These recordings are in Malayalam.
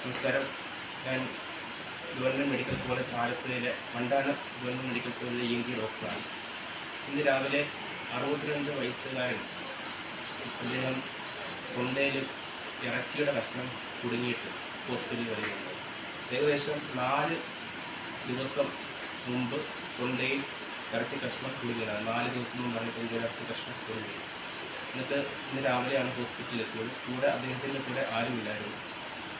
നമസ്കാരം. ഞാൻ ഗവൺമെൻറ് മെഡിക്കൽ കോളേജ് ആലപ്പുഴയിലെ വണ്ടാനം ഗവൺമെൻറ് മെഡിക്കൽ കോളേജിലെ ENT ഡോക്ടറാണ്. ഇന്ന് രാവിലെ 62 വയസ്സുകാരൻ അദ്ദേഹം തൊണ്ടയിൽ ഇറച്ചിയുടെ കഷ്ണം കുടുങ്ങിയിട്ട് ഹോസ്പിറ്റലിൽ വരികയുണ്ട്. ഏകദേശം 4 ദിവസം മുമ്പ് തൊണ്ടയിൽ ഇറച്ചി കഷ്ണം കുടുങ്ങിയതാണ്. 4 ദിവസം മുമ്പാണ് തൊണ്ടയിൽ ഇറച്ചി കഷ്ണം കുടുങ്ങിയത്. എന്നിട്ട് ഇന്ന് രാവിലെയാണ് ഹോസ്പിറ്റലിൽ എത്തിയത്. കൂടെ അദ്ദേഹത്തിൻ്റെ കൂടെ ആരുമില്ലായിരുന്നു.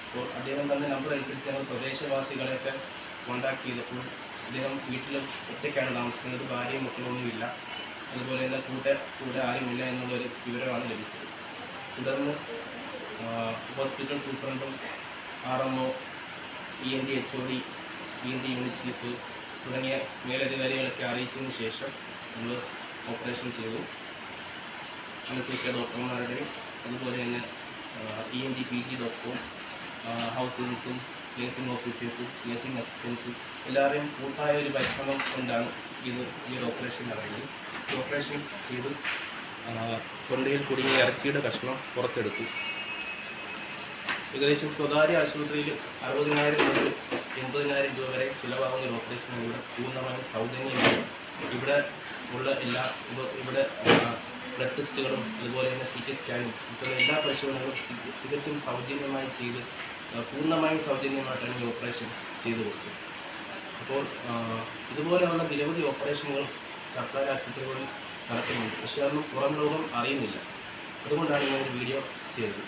അപ്പോൾ അദ്ദേഹം തന്ന നമ്പർ അനുസരിച്ച് ഞങ്ങൾ പ്രദേശവാസികളെയൊക്കെ കോൺടാക്ട് ചെയ്തപ്പോൾ അദ്ദേഹം വീട്ടിൽ ഒറ്റയ്ക്കാണ് താമസിക്കുന്നത്, ഭാര്യയും മക്കളൊന്നുമില്ല, അതുപോലെ തന്നെ കൂടെ ആരുമില്ല എന്നുള്ളൊരു വിവരമാണ് ലഭിച്ചത്. തുടർന്ന് ഹോസ്പിറ്റൽ സൂപ്രണ്ടും RMO, ENT HOD, ENT unit chief തുടങ്ങിയ മേലധികാരികളൊക്കെ അറിയിച്ചതിന് ശേഷം നമ്മൾ ഓപ്പറേഷൻ ചെയ്തു. അനസ്തേഷ്യ ഡോക്ടർമാരുടെയും അതുപോലെ തന്നെ ENT PG ഡോക്ടറും ഹൗസ് സർജൻസും നേഴ്സിംഗ് ഓഫീസേഴ്സും നേഴ്സിംഗ് അസിസ്റ്റൻസും എല്ലാവരെയും കൂട്ടായ ഒരു പരിശ്രമം കൊണ്ടാണ് ഈ ഒരു ഓപ്പറേഷൻ നടന്നത്. ഈ ഓപ്പറേഷൻ ചെയ്ത് തൊണ്ടയിൽ കുടുങ്ങിയ ഇറച്ചിയുടെ കഷ്ണം പുറത്തെടുത്തു. ഏകദേശം സ്വകാര്യ ആശുപത്രിയിൽ 60,000 മുതൽ 80,000 രൂപ വരെ ചിലവാകുന്ന ഒരു ഓപ്പറേഷനിലൂടെ പൂർണ്ണമായും സൗജന്യമായി ഇവിടെ ഉള്ള ഇവിടെ ബ്ലഡ് ടെസ്റ്റുകളും അതുപോലെ തന്നെ CT സ്കാനും ഇത്തരം എല്ലാ പരിശോധനകളും തികച്ചും സൗജന്യമായി ചെയ്ത് പൂർണ്ണമായും സൗജന്യമായിട്ടാണ് ഈ ഓപ്പറേഷൻ ചെയ്തു കൊടുത്തത്. അപ്പോൾ ഇതുപോലെയുള്ള നിരവധി ഓപ്പറേഷനുകൾ സർക്കാർ ആശുപത്രികളിൽ നടത്തുന്നുണ്ട്. പക്ഷേ അതൊന്നും പുറം ലോകം അറിയുന്നില്ല. അതുകൊണ്ടാണ് ഞാൻ ഒരു വീഡിയോ ചെയ്തത്.